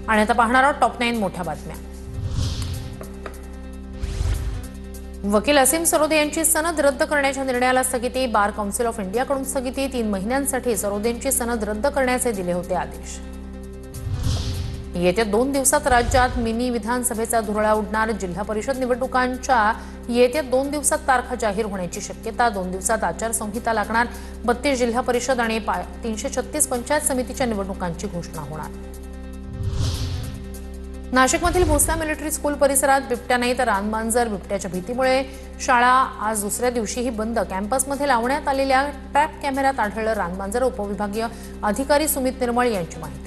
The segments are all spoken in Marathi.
आणि आता पाहणार आहोत टॉप 9 मोठ्या बातम्या। वकील असीम सरोदे यांची सनद रद्द करण्याच्या निर्णयाला स्थगिती। बार काउन्सिल ऑफ इंडियाकडून स्थगिती। 3 महिन्यांसाठी सरोदेंची सनद रद्द करण्याचे दिले होते आदेश। येत्या 2 दिवसात राज्यात मिनी विधानसभेचा धुरळा उडणार। जिल्हा परिषद निवडणुकांच्या येत्या 2 दिवसात तारखा जाहीर होण्याची शक्यता। 2 दिवसात आचारसंहिता लागणार। 32 जिल्हा परिषद आणि 336 पंचायत समितीच्या निवडणुकांची घोषणा होणार। नाशिकमधील भोसले मिलिटरी स्कूल परिसरात बिबट्या नाही तर रानमांजर। बिबट्याच्या भीतीमुळे शाळा आज दुसऱ्या दिवशीही बंद। कॅम्पसमध्ये लावण्यात आलेल्या ट्रॅप कॅमेऱ्यात आढळलं रानमांजर। उपविभागीय अधिकारी सुमित निर्मळ यांची माहिती।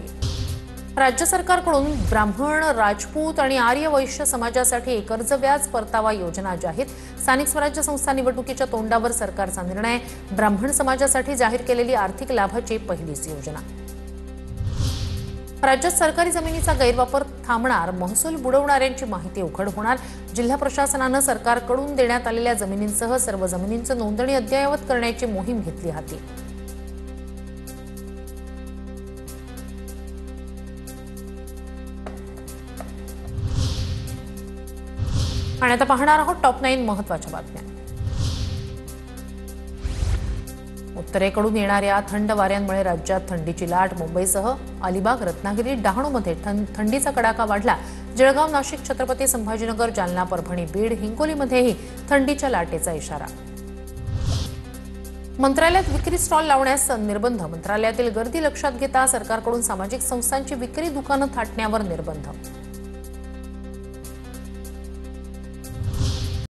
राज्य सरकारकडून ब्राह्मण, राजपूत आणि आर्य वैश्य समाजासाठी कर्ज व्याज परतावा योजना जाहीर। स्थानिक स्वराज्य संस्था निवडणुकीच्या तोंडावर सरकारचा निर्णय। ब्राह्मण समाजासाठी जाहीर केलेली आर्थिक लाभाची पहिलीच योजना। राज्यात सरकारी जमिनीचा गैरवापर थांबणार। महसूल बुडवणाऱ्यांची माहिती उघड होणार। जिल्हा प्रशासनाने सरकारकडून देण्यात आलेल्या जमिनींसह सर्व जमिनींची नोंदणी अद्ययावत करण्याची मोहीम घेतली हाती। आणि आता पाहणार आहोत टॉप 9 महत्त्वाच्या बातम्या। उत्तरेकडून येणाऱ्या थंड वाऱ्यांमुळे राज्यात थंडीची लाट। मुंबईसह अलिबाग, रत्नागिरी, डहाणूमध्ये थंडीचा कडाका वाढला। जळगाव, नाशिक, छत्रपती संभाजीनगर, जालना, परभणी, बीड, हिंगोलीमध्येही थंडीच्या लाटेचा इशारा। मंत्रालयात विक्री स्टॉल लावण्यास निर्बंध। मंत्रालयातील गर्दी लक्षात घेता सरकारकडून सामाजिक संस्थांची विक्री दुकानं थाटण्यावर निर्बंध।